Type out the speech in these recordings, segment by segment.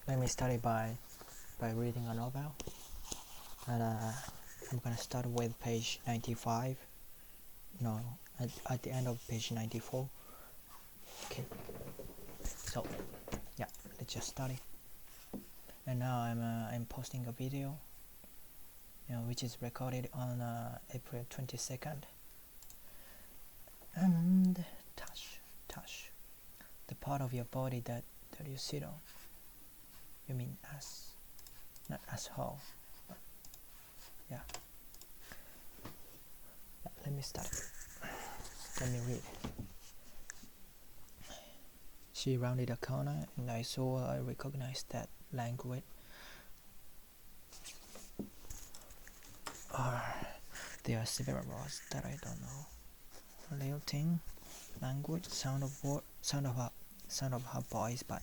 Let me start it by reading a novel, and I'm gonna start with page 95. No, at the end of page 94. Okay. So yeah, let's just start it. And now I'm posting a video, which is recorded on April 22nd. And touch the part of your body that you sit on. You mean ass, not asshole. Yeah. Let me start. Let me read. She rounded a corner, and I recognized that language. There are several words that I don't know. Lilting, language, sound of her voice. But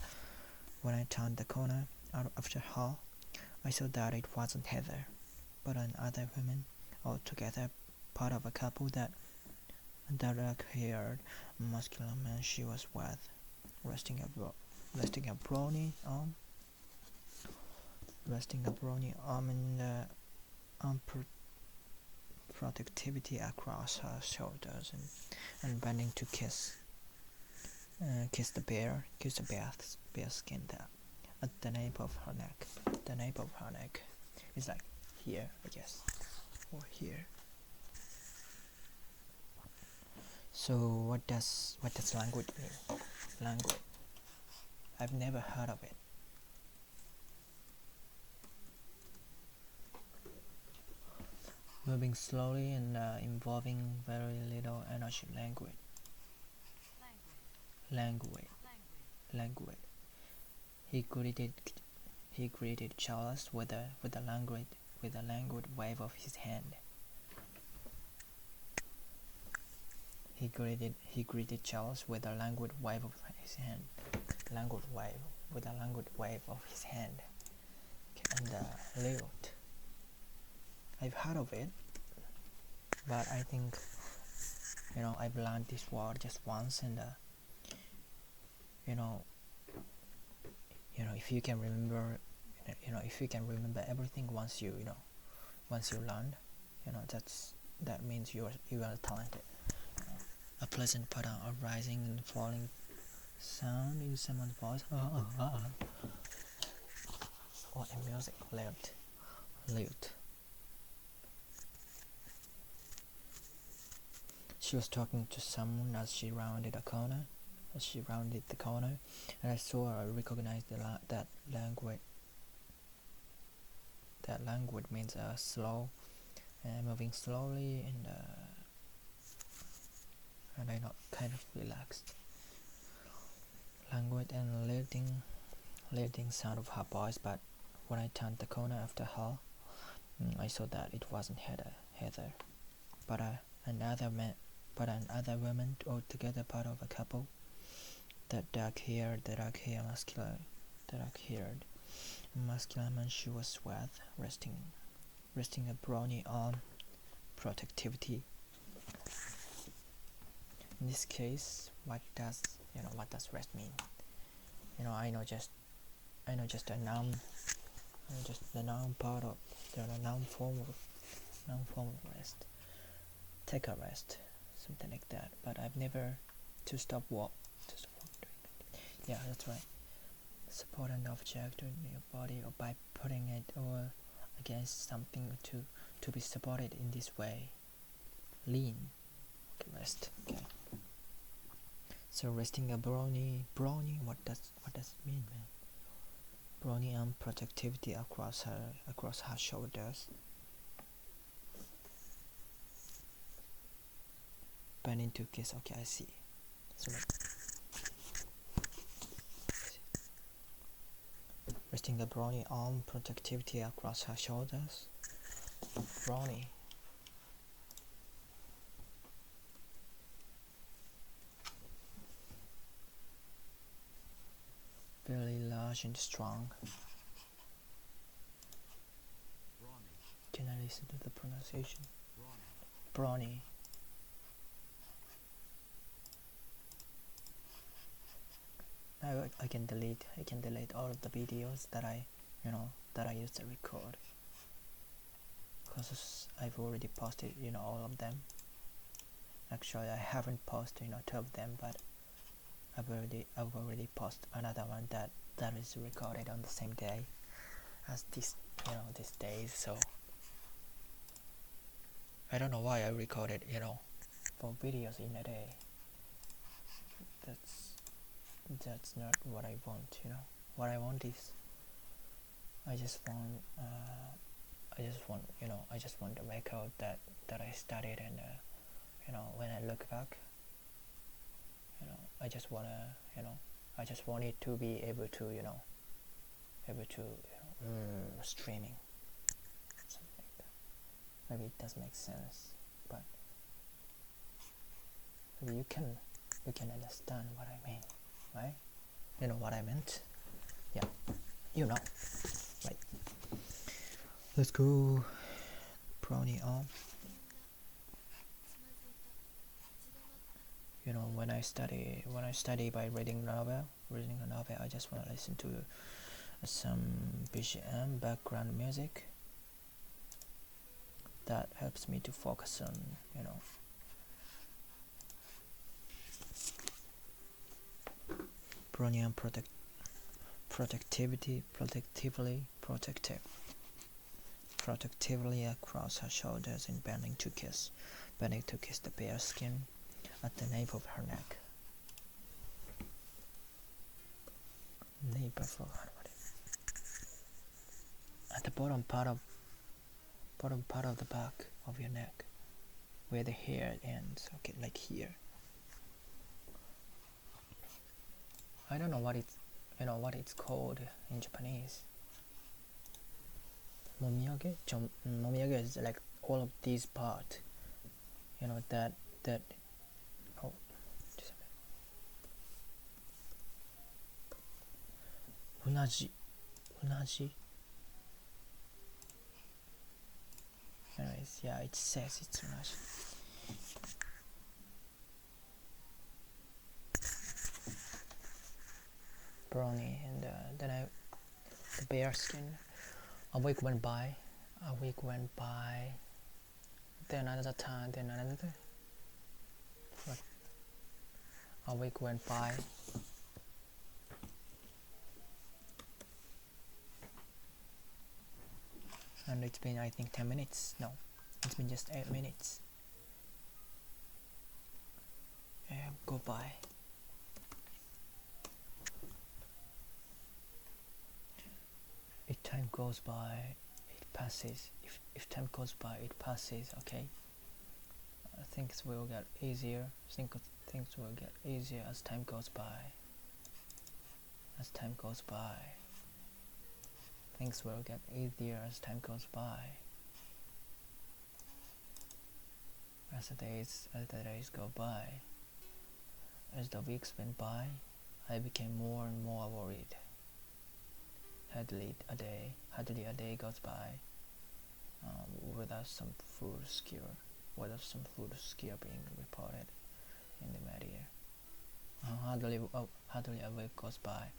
when I turned the corner out after her, I saw that it wasn't Heather, but another woman, altogether part of a couple. That dark-haired, muscular man she was with, resting a brawny arm in the protectivity across her shoulders, and bending to kiss the bare skin at the nape of her neck. The nape of her neck is like here, I guess, or here. So what does language mean? Language. I've never heard of it. Moving slowly and involving very little energy. Language. He greeted Charles with a languid wave of his hand. He greeted Charles with a languid wave of his hand. With a languid wave of his hand. Okay, and lilt. I've heard of it, but I think I've learned this word just once, and if you can remember, everything once you learn, that means you are talented. A pleasant pattern of rising and falling sound in someone's voice. Or in music, lilt. She was talking to someone as she rounded the corner, and I recognized that language. That language means slow, moving slowly, and I not kind of relaxed. Language and lilting sound of her voice, but when I turned the corner after her, I saw that it wasn't Heather, but another woman, altogether part of a couple. That dark-haired, muscular man she was with, resting a brawny arm, protectivity. In this case, what does rest mean? I know just a noun, just the noun part of the noun form of rest. Take a rest, something like that. But I've never to stop doing it. Yeah, that's right. Support an object in your body, or by putting it or against something to be supported in this way. Lean. Okay, rest. Okay. So resting a brawny. What does it mean, man? Brawny arm protectivity across her shoulders. Bending to kiss. Okay, I see. So resting a brawny arm protectivity across her shoulders. Brawny. Very large and strong. Can I listen to the pronunciation? Brawny. I can delete all of the videos that I used to record, because I've already posted all of them. Actually, I haven't posted 2 of them, but I've already posted another one that is recorded on the same day as this these days. So I don't know why I recorded 4 videos in a day. That's not what I want. What I want is I just want to make out that I studied, and when I look back, I just want it to be able to streaming, something like that. Maybe it does make sense, but maybe you can understand what I mean, right? You know what I meant? Yeah, right? Let's go. Brownie on. When I study by reading a novel, I just want to listen to some BGM, background music. That helps me to focus on Brownian protectively across her shoulders and bending to kiss the bare skin at the nape of her neck. At the bottom part of the back of your neck, where the hair ends, okay, like here. I don't know what it's called in Japanese. Momiyage? Momiyage is like all of these parts. That oh, just a minute. Unaji. Anyways, yeah, it says it's unaji. Brownie, and then the bare skin. A week went by. Then another time. Then another. What? A week went by. And it's been, I think, 10 minutes. No, it's been just 8 minutes. Go by. If time goes by, it passes. If time goes by, it passes. Okay. Things will get easier. Things will get easier as time goes by. Things will get easier as time goes by. As the days go by, as the weeks went by, I became more and more worried. Hardly a day goes by without some food scare being reported in the media. Hardly a week goes by.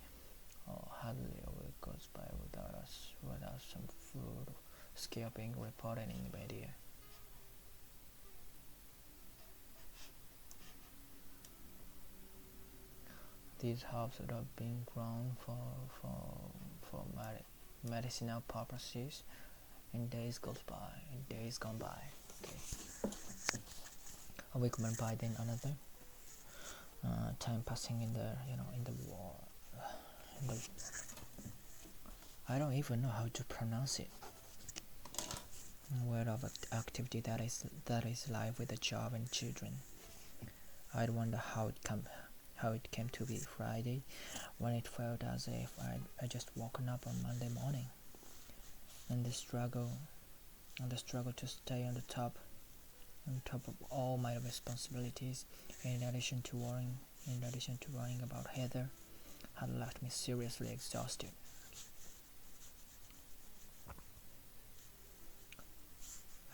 Without some food scare being reported in the media. These herbs that have been grown for medicinal purposes in days gone by. Okay. A week went by, then another. Time passing in the war. I don't even know how to pronounce it. Word of activity that is life with a job and children. I wonder how it came to be Friday, when it felt as if I just woken up on Monday morning, and the struggle to stay on top of all my responsibilities, in addition to worrying about Heather, had left me seriously exhausted.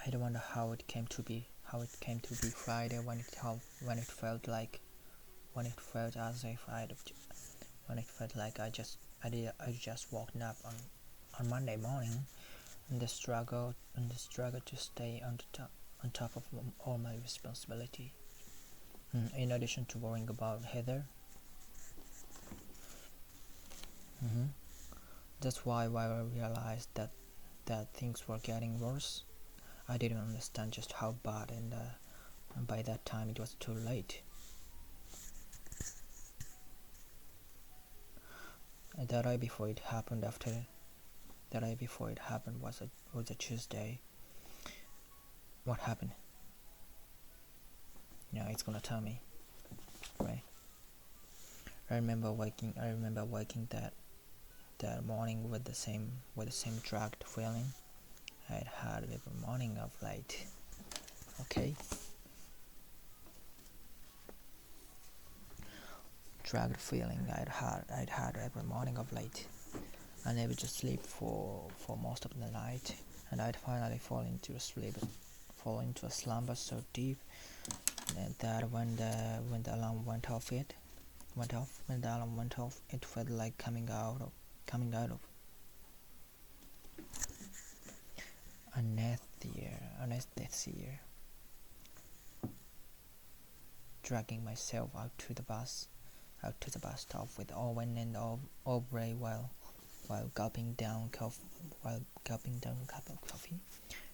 I wonder how it came to be Friday, when it felt as if when it felt like I just woken up on Monday morning, and the struggle to stay on top of all my responsibility. In addition to worrying about Heather. That's why I realized that things were getting worse. I didn't understand just how bad, and by that time it was too late. The day before it happened was a Tuesday. What happened? Yeah, it's gonna tell me, right? I remember waking that morning with the same dragged feeling I'd had every morning of late. Okay. Dragged feeling I'd had every morning of late. Unable to sleep for most of the night, and I'd finally fall into a slumber so deep that when the alarm went off, it felt like coming out of anesthesia, dragging myself out to the bus stop with Owen and Aubrey while gulping down a cup of coffee.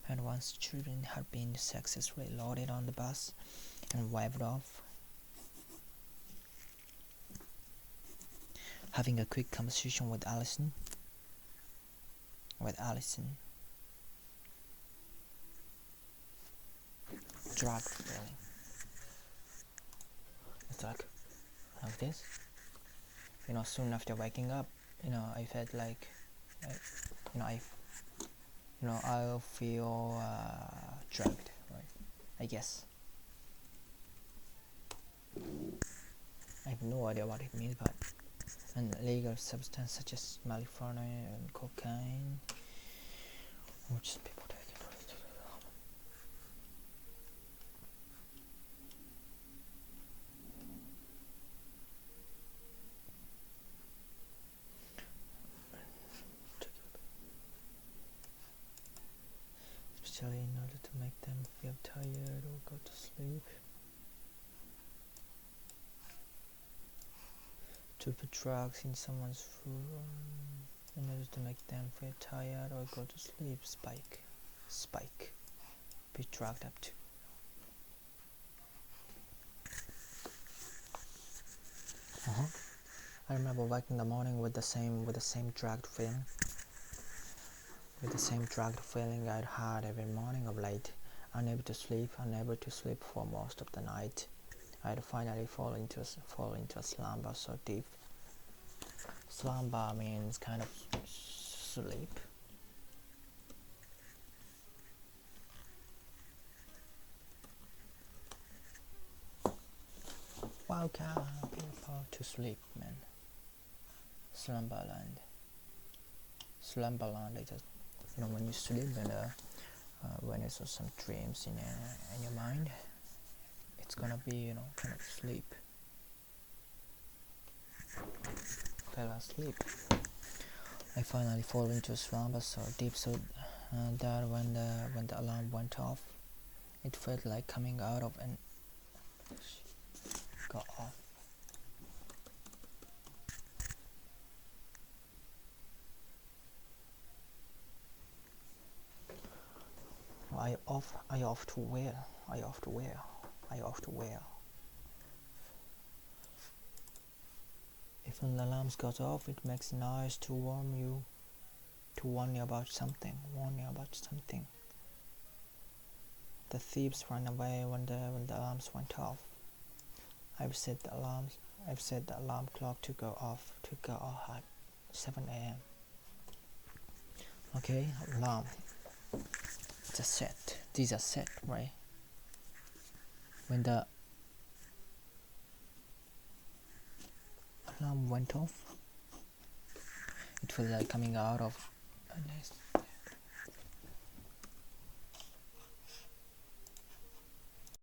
And once children had been successfully loaded on the bus and waved off, having a quick conversation with Allison. Dragged feeling. It's like this. Soon after waking up, I felt like, I'll feel dragged, right? I guess. I have no idea what it means, but an illegal substance such as marijuana and cocaine, which people take. Especially in order to make them feel tired or go to sleep. To put drugs in someone's food in order to make them feel tired or go to sleep. Spike. Be drugged up to. I remember waking in the morning with the same dragged feeling. With the same dragged feeling I'd had every morning of late, unable to sleep for most of the night. I'd finally fall into a slumber so deep. Slumber means kind of sleep. Welcome people to sleep, man. Slumberland is just, when you sleep and when there's some dreams in your mind, it's gonna be kind of sleep. Fell asleep. I finally fall into a slumber so deep that when the alarm went off, it felt like coming out of an got off. I off to where. If an alarm goes off, it makes noise to warn you about something. The thieves ran away when the alarms went off. I've set the alarm clock to go off at 7 a.m. Okay, alarm. It's a set. These are set, right? When the alarm went off, it felt like coming out of